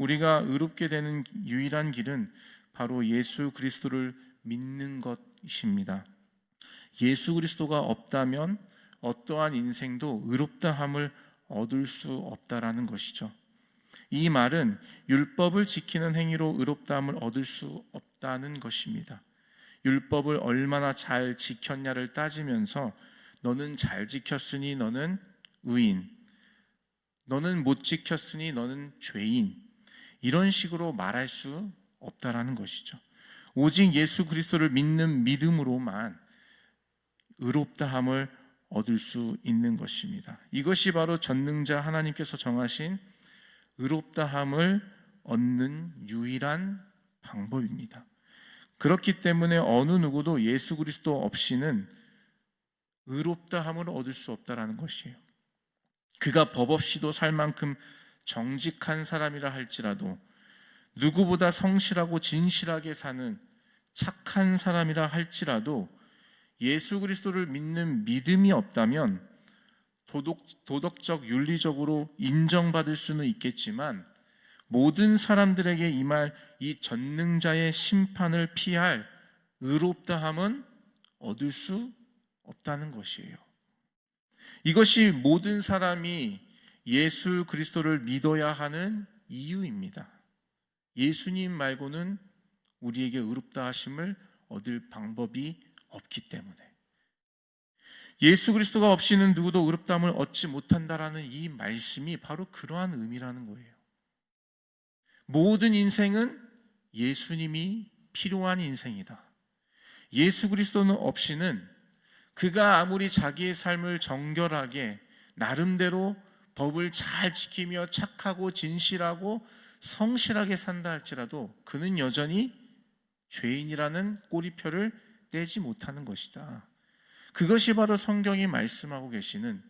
우리가 의롭게 되는 유일한 길은 바로 예수 그리스도를 믿는 것입니다. 예수 그리스도가 없다면 어떠한 인생도 의롭다함을 얻을 수 없다라는 것이죠. 이 말은 율법을 지키는 행위로 의롭다함을 얻을 수 없다는 것입니다. 율법을 얼마나 잘 지켰냐를 따지면서 너는 잘 지켰으니 너는 의인, 너는 못 지켰으니 너는 죄인, 이런 식으로 말할 수 없다라는 것이죠. 오직 예수 그리스도를 믿는 믿음으로만 의롭다함을 얻을 수 있는 것입니다. 이것이 바로 전능자 하나님께서 정하신 의롭다함을 얻는 유일한 방법입니다. 그렇기 때문에 어느 누구도 예수 그리스도 없이는 의롭다함을 얻을 수 없다라는 것이에요. 그가 법 없이도 살 만큼 정직한 사람이라 할지라도, 누구보다 성실하고 진실하게 사는 착한 사람이라 할지라도 예수 그리스도를 믿는 믿음이 없다면 도덕적, 윤리적으로 인정받을 수는 있겠지만 모든 사람들에게 임할 이 전능자의 심판을 피할 의롭다함은 얻을 수 없다는 것이에요. 이것이 모든 사람이 예수 그리스도를 믿어야 하는 이유입니다. 예수님 말고는 우리에게 의롭다 하심을 얻을 방법이 없기 때문에, 예수 그리스도가 없이는 누구도 의롭다함을 얻지 못한다라는 이 말씀이 바로 그러한 의미라는 거예요. 모든 인생은 예수님이 필요한 인생이다. 예수 그리스도는 없이는 그가 아무리 자기의 삶을 정결하게 나름대로 법을 잘 지키며 착하고 진실하고 성실하게 산다 할지라도 그는 여전히 죄인이라는 꼬리표를 떼지 못하는 것이다. 그것이 바로 성경이 말씀하고 계시는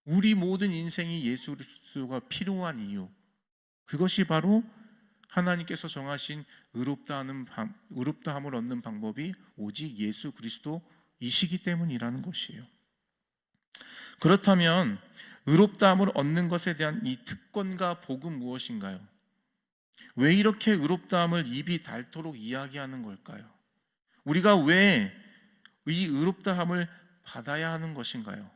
우리 모든 인생이 예수 그리스도가 필요한 이유, 그것이 바로 하나님께서 정하신 의롭다함을 얻는 방법이 오직 예수 그리스도이시기 때문이라는 것이에요. 그렇다면 의롭다함을 얻는 것에 대한 이 특권과 복은 무엇인가요? 왜 이렇게 의롭다함을 입이 닳도록 이야기하는 걸까요? 우리가 왜 이 의롭다함을 받아야 하는 것인가요?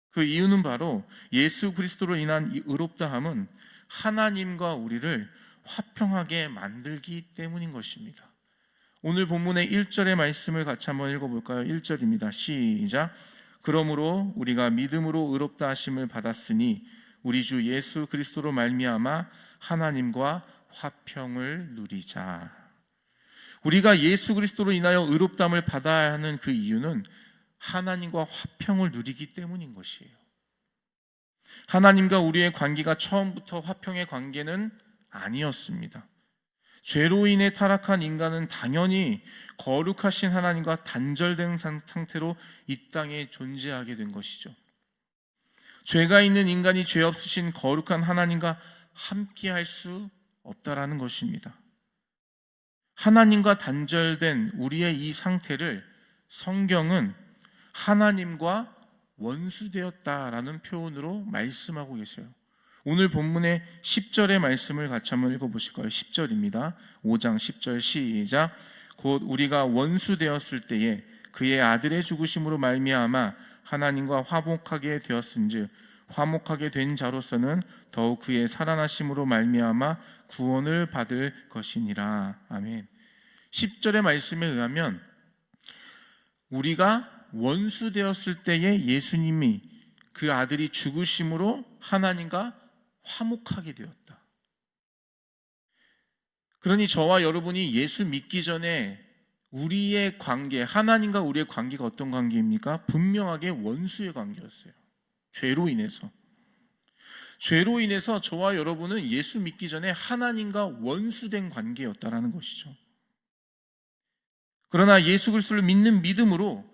그 이유는 바로 예수 그리스도로 인한 이 의롭다함은 하나님과 우리를 화평하게 만들기 때문인 것입니다. 오늘 본문의 1절의 말씀을 같이 한번 읽어볼까요? 1절입니다. 시작. 그러므로 우리가 믿음으로 의롭다 하심을 받았으니 우리 주 예수 그리스도로 말미암아 하나님과 화평을 누리자. 우리가 예수 그리스도로 인하여 의롭다함을 받아야 하는 그 이유는 하나님과 화평을 누리기 때문인 것이에요. 하나님과 우리의 관계가 처음부터 화평의 관계는 아니었습니다. 죄로 인해 타락한 인간은 당연히 거룩하신 하나님과 단절된 상태로 이 땅에 존재하게 된 것이죠. 죄가 있는 인간이 죄 없으신 거룩한 하나님과 함께 할 수 없다라는 것입니다. 하나님과 단절된 우리의 이 상태를 성경은 하나님과 원수되었다라는 표현으로 말씀하고 계세요. 오늘 본문의 10절의 말씀을 같이 한번 읽어보실까요? 10절입니다. 5장 10절 시작. 곧 우리가 원수되었을 때에 그의 아들의 죽으심으로 말미암아 하나님과 화목하게 되었은즉 화목하게 된 자로서는 더욱 그의 살아나심으로 말미암아 구원을 받을 것이니라. 아멘. 10절의 말씀에 의하면 우리가 원수되었을 때에 예수님이 그 아들이 죽으심으로 하나님과 화목하게 되었다. 그러니 저와 여러분이 예수 믿기 전에 우리의 관계, 하나님과 우리의 관계가 어떤 관계입니까? 분명하게 원수의 관계였어요. 죄로 인해서 저와 여러분은 예수 믿기 전에 하나님과 원수된 관계였다라는 것이죠. 그러나 예수 그리스도를 믿는 믿음으로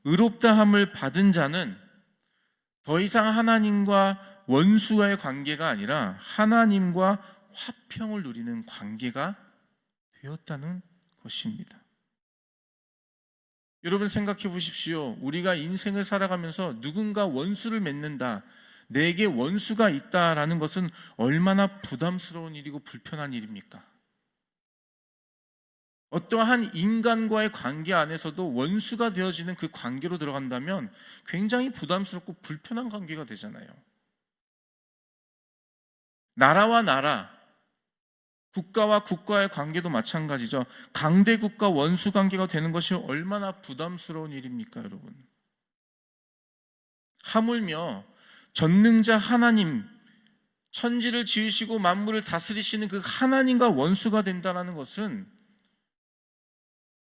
의롭다함을 받은 자는 더 이상 하나님과 원수와의 관계가 아니라 하나님과 화평을 누리는 관계가 되었다는 것입니다. 여러분 생각해 보십시오. 우리가 인생을 살아가면서 누군가 원수를 맺는다, 내게 원수가 있다라는 것은 얼마나 부담스러운 일이고 불편한 일입니까? 어떠한 인간과의 관계 안에서도 원수가 되어지는 그 관계로 들어간다면 굉장히 부담스럽고 불편한 관계가 되잖아요. 나라와 나라, 국가와 국가의 관계도 마찬가지죠. 강대국과 원수 관계가 되는 것이 얼마나 부담스러운 일입니까, 여러분? 하물며 전능자 하나님, 천지를 지으시고 만물을 다스리시는 그 하나님과 원수가 된다는 것은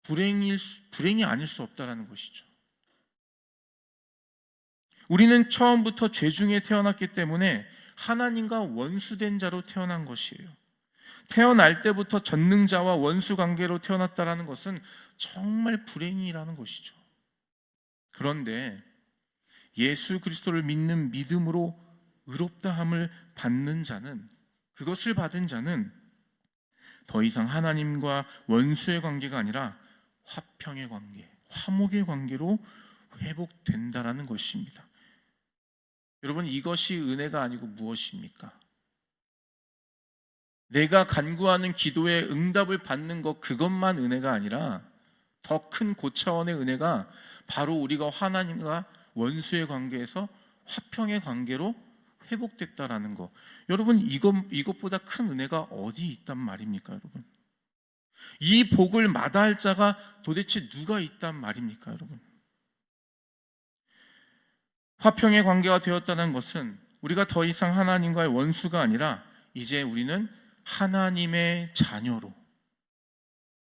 불행이 아닐 수 없다는 것이죠. 우리는 처음부터 죄 중에 태어났기 때문에 하나님과 원수된 자로 태어난 것이에요. 태어날 때부터 전능자와 원수 관계로 태어났다는 것은 정말 불행이라는 것이죠. 그런데 예수 그리스도를 믿는 믿음으로 의롭다함을 받는 자는, 그것을 받은 자는 더 이상 하나님과 원수의 관계가 아니라 화평의 관계, 화목의 관계로 회복된다라는 것입니다. 여러분, 이것이 은혜가 아니고 무엇입니까? 내가 간구하는 기도에 응답을 받는 것, 그것만 은혜가 아니라 더 큰 고차원의 은혜가 바로 우리가 하나님과 원수의 관계에서 화평의 관계로 회복됐다라는 것. 여러분, 이것보다 큰 은혜가 어디 있단 말입니까, 여러분? 이 복을 마다할 자가 도대체 누가 있단 말입니까, 여러분? 화평의 관계가 되었다는 것은 우리가 더 이상 하나님과의 원수가 아니라 이제 우리는 하나님의 자녀로,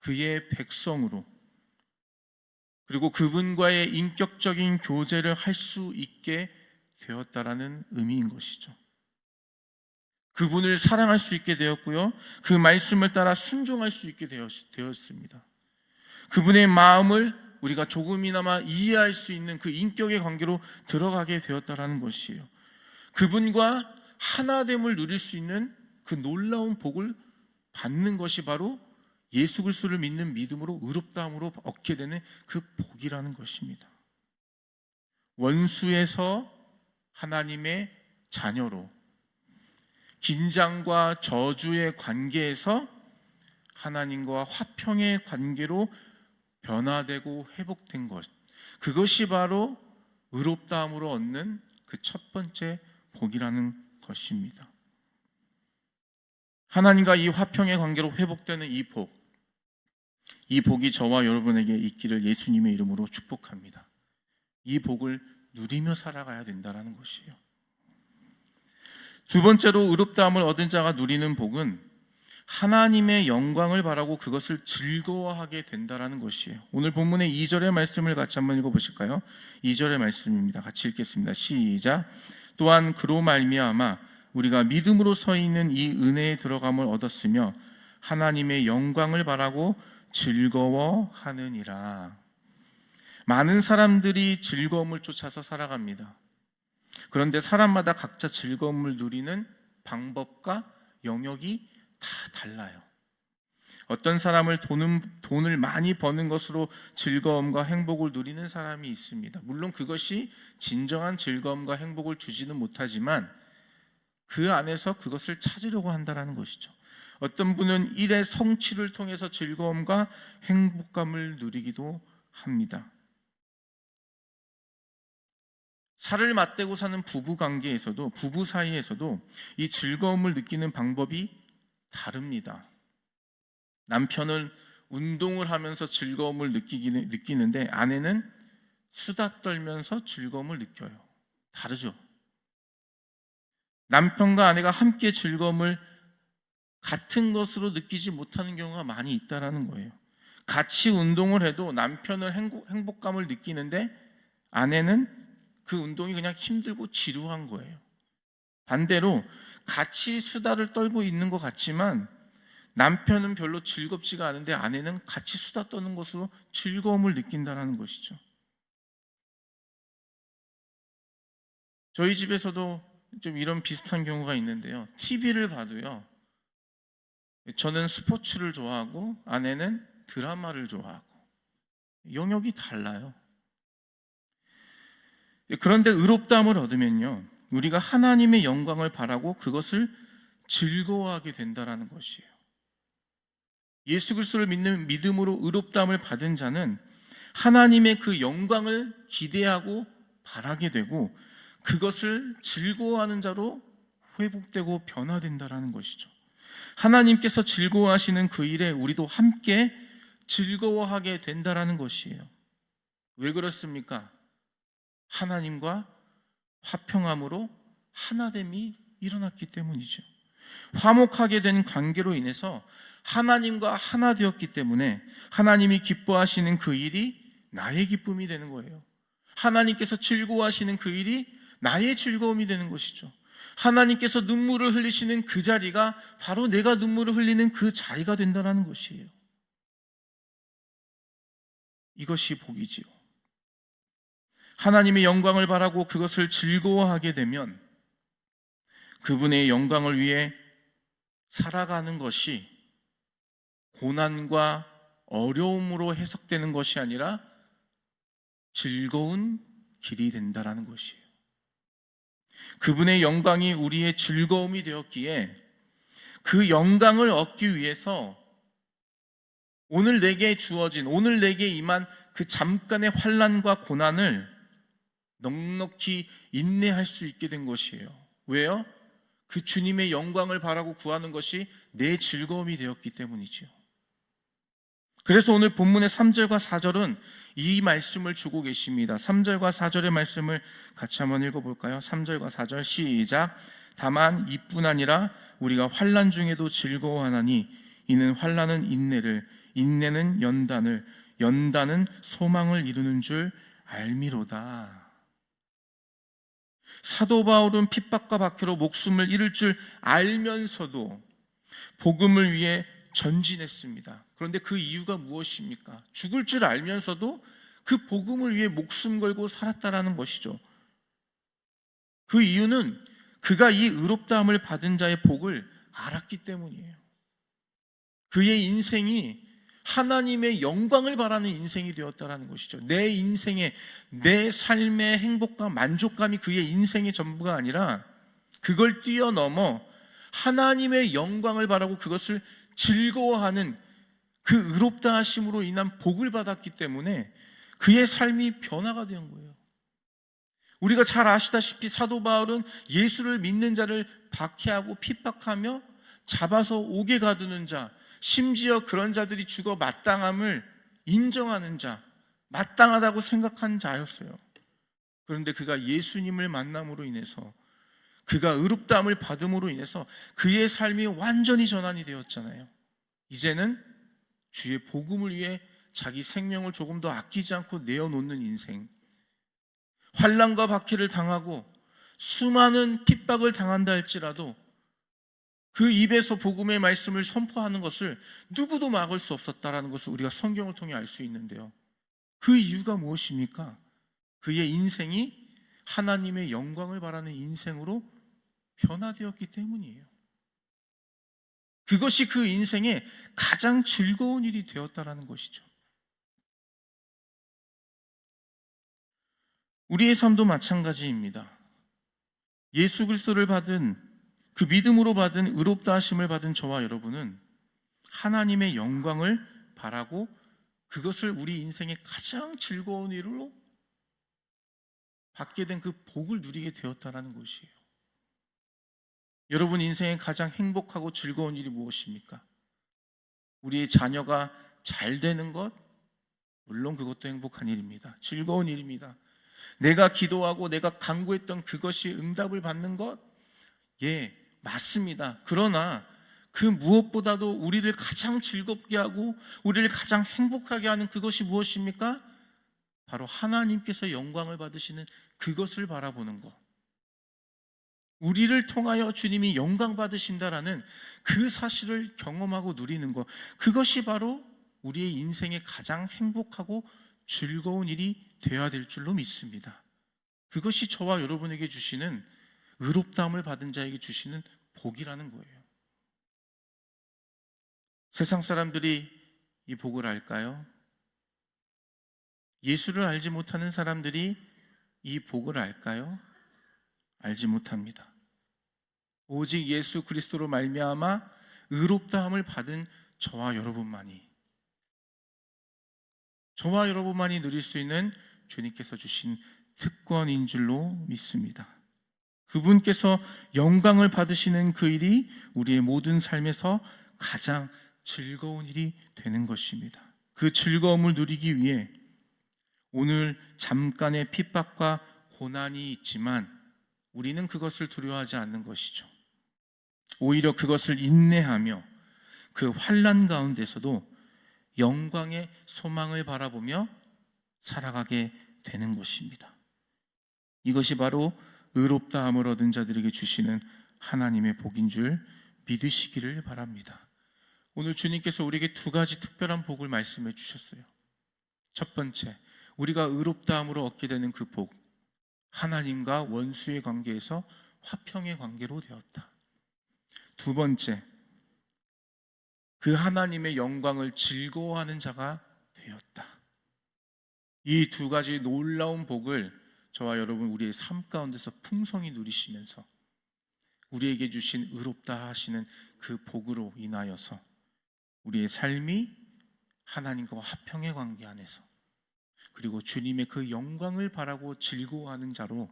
그의 백성으로, 그리고 그분과의 인격적인 교제를 할 수 있게 되었다라는 의미인 것이죠. 그분을 사랑할 수 있게 되었고요, 그 말씀을 따라 순종할 수 있게 되었습니다. 그분의 마음을 우리가 조금이나마 이해할 수 있는 그 인격의 관계로 들어가게 되었다라는 것이에요. 그분과 하나됨을 누릴 수 있는 그 놀라운 복을 받는 것이 바로 예수 그리스도를 믿는 믿음으로 의롭다함으로 얻게 되는 그 복이라는 것입니다. 원수에서 하나님의 자녀로, 긴장과 저주의 관계에서 하나님과 화평의 관계로 변화되고 회복된 것, 그것이 바로 의롭다함으로 얻는 그 첫 번째 복이라는 것입니다. 하나님과 이 화평의 관계로 회복되는 이 복이 저와 여러분에게 있기를 예수님의 이름으로 축복합니다. 이 복을 누리며 살아가야 된다는 것이에요. 두 번째로 의롭다함을 얻은 자가 누리는 복은 하나님의 영광을 바라고 그것을 즐거워하게 된다는 것이에요. 오늘 본문의 2절의 말씀을 같이 한번 읽어보실까요? 2절의 말씀입니다. 같이 읽겠습니다. 시작. 또한 그로 말미암아 우리가 믿음으로 서 있는 이 은혜에 들어감을 얻었으며 하나님의 영광을 바라고 즐거워하느니라. 많은 사람들이 즐거움을 쫓아서 살아갑니다. 그런데 사람마다 각자 즐거움을 누리는 방법과 영역이 다 달라요. 어떤 사람을 돈을 많이 버는 것으로 즐거움과 행복을 누리는 사람이 있습니다. 물론 그것이 진정한 즐거움과 행복을 주지는 못하지만 그 안에서 그것을 찾으려고 한다는 것이죠. 어떤 분은 일의 성취를 통해서 즐거움과 행복감을 누리기도 합니다. 살을 맞대고 사는 부부 관계에서도, 부부 사이에서도 이 즐거움을 느끼는 방법이 다릅니다. 남편은 운동을 하면서 즐거움을 느끼는데 아내는 수다 떨면서 즐거움을 느껴요. 다르죠? 남편과 아내가 함께 즐거움을 같은 것으로 느끼지 못하는 경우가 많이 있다는 거예요. 같이 운동을 해도 남편은 행복감을 느끼는데 아내는 그 운동이 그냥 힘들고 지루한 거예요. 반대로 같이 수다를 떨고 있는 것 같지만 남편은 별로 즐겁지가 않은데 아내는 같이 수다 떠는 것으로 즐거움을 느낀다는 것이죠. 저희 집에서도 좀 이런 비슷한 경우가 있는데요. TV를 봐도요, 저는 스포츠를 좋아하고 아내는 드라마를 좋아하고 영역이 달라요. 그런데 의롭다함을 얻으면요, 우리가 하나님의 영광을 바라고 그것을 즐거워하게 된다라는 것이에요. 예수 그리스도를 믿는 믿음으로 의롭다함을 받은 자는 하나님의 그 영광을 기대하고 바라게 되고 그것을 즐거워하는 자로 회복되고 변화된다라는 것이죠. 하나님께서 즐거워하시는 그 일에 우리도 함께 즐거워하게 된다라는 것이에요. 왜 그렇습니까? 하나님과 화평함으로 하나됨이 일어났기 때문이죠. 화목하게 된 관계로 인해서 하나님과 하나 되었기 때문에 하나님이 기뻐하시는 그 일이 나의 기쁨이 되는 거예요. 하나님께서 즐거워하시는 그 일이 나의 즐거움이 되는 것이죠. 하나님께서 눈물을 흘리시는 그 자리가 바로 내가 눈물을 흘리는 그 자리가 된다는 것이에요. 이것이 복이지요. 하나님의 영광을 바라고 그것을 즐거워하게 되면 그분의 영광을 위해 살아가는 것이 고난과 어려움으로 해석되는 것이 아니라 즐거운 길이 된다라는 것이에요. 그분의 영광이 우리의 즐거움이 되었기에 그 영광을 얻기 위해서 오늘 내게 주어진, 오늘 내게 임한 그 잠깐의 환난과 고난을 넉넉히 인내할 수 있게 된 것이에요. 왜요? 그 주님의 영광을 바라고 구하는 것이 내 즐거움이 되었기 때문이죠. 그래서 오늘 본문의 3절과 4절은 이 말씀을 주고 계십니다. 3절과 4절의 말씀을 같이 한번 읽어볼까요? 3절과 4절 시작. 다만 이뿐 아니라 우리가 환난 중에도 즐거워하나니 이는 환난은 인내를, 인내는 연단을, 연단은 소망을 이루는 줄 알미로다. 사도 바울은 핍박과 박해로 목숨을 잃을 줄 알면서도 복음을 위해 전진했습니다. 그런데 그 이유가 무엇입니까? 죽을 줄 알면서도 그 복음을 위해 목숨 걸고 살았다라는 것이죠. 그 이유는 그가 이 의롭다함을 받은 자의 복을 알았기 때문이에요. 그의 인생이 하나님의 영광을 바라는 인생이 되었다라는 것이죠. 내 인생의, 내 삶의 행복과 만족감이 그의 인생의 전부가 아니라 그걸 뛰어넘어 하나님의 영광을 바라고 그것을 즐거워하는 그 의롭다 하심으로 인한 복을 받았기 때문에 그의 삶이 변화가 된 거예요. 우리가 잘 아시다시피 사도 바울은 예수를 믿는 자를 박해하고 핍박하며 잡아서 옥에 가두는 자, 심지어 그런 자들이 죽어 마땅함을 인정하는 자, 마땅하다고 생각한 자였어요. 그런데 그가 예수님을 만남으로 인해서, 그가 의롭다함을 받음으로 인해서 그의 삶이 완전히 전환이 되었잖아요. 이제는 주의 복음을 위해 자기 생명을 조금 더 아끼지 않고 내어놓는 인생, 환난과 박해를 당하고 수많은 핍박을 당한다 할지라도 그 입에서 복음의 말씀을 선포하는 것을 누구도 막을 수 없었다라는 것을 우리가 성경을 통해 알 수 있는데요. 그 이유가 무엇입니까? 그의 인생이 하나님의 영광을 바라는 인생으로 변화되었기 때문이에요. 그것이 그 인생의 가장 즐거운 일이 되었다라는 것이죠. 우리의 삶도 마찬가지입니다. 예수 그리스도를 받은, 그 믿음으로 받은 의롭다 하심을 받은 저와 여러분은 하나님의 영광을 바라고 그것을 우리 인생의 가장 즐거운 일로 받게 된 그 복을 누리게 되었다라는 것이에요. 여러분 인생의 가장 행복하고 즐거운 일이 무엇입니까? 우리의 자녀가 잘 되는 것? 물론 그것도 행복한 일입니다. 즐거운 일입니다. 내가 기도하고 내가 간구했던 그것이 응답을 받는 것? 예, 맞습니다. 그러나 그 무엇보다도 우리를 가장 즐겁게 하고 우리를 가장 행복하게 하는 그것이 무엇입니까? 바로 하나님께서 영광을 받으시는 그것을 바라보는 것. 우리를 통하여 주님이 영광 받으신다라는 그 사실을 경험하고 누리는 것, 그것이 바로 우리의 인생의 가장 행복하고 즐거운 일이 되어야 될 줄로 믿습니다. 그것이 저와 여러분에게 주시는, 의롭다함을 받은 자에게 주시는 복이라는 거예요. 세상 사람들이 이 복을 알까요? 예수를 알지 못하는 사람들이 이 복을 알까요? 알지 못합니다. 오직 예수 그리스도로 말미암아 의롭다함을 받은 저와 여러분만이 누릴 수 있는 주님께서 주신 특권인 줄로 믿습니다. 그분께서 영광을 받으시는 그 일이 우리의 모든 삶에서 가장 즐거운 일이 되는 것입니다. 그 즐거움을 누리기 위해 오늘 잠깐의 핍박과 고난이 있지만 우리는 그것을 두려워하지 않는 것이죠. 오히려 그것을 인내하며 그 환난 가운데서도 영광의 소망을 바라보며 살아가게 되는 것입니다. 이것이 바로 의롭다함을 얻은 자들에게 주시는 하나님의 복인 줄 믿으시기를 바랍니다. 오늘 주님께서 우리에게 두 가지 특별한 복을 말씀해 주셨어요. 첫 번째, 우리가 의롭다함으로 얻게 되는 그 복, 하나님과 원수의 관계에서 화평의 관계로 되었다. 두 번째, 그 하나님의 영광을 즐거워하는 자가 되었다. 이 두 가지 놀라운 복을 저와 여러분 우리의 삶 가운데서 풍성히 누리시면서 우리에게 주신 의롭다 하시는 그 복으로 인하여서 우리의 삶이 하나님과 화평의 관계 안에서 그리고 주님의 그 영광을 바라고 즐거워하는 자로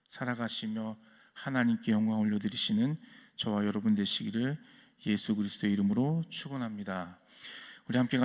살아가시며 하나님께 영광 올려드리시는 저와 여러분 되시기를 예수 그리스도의 이름으로 축원합니다. 우리 함께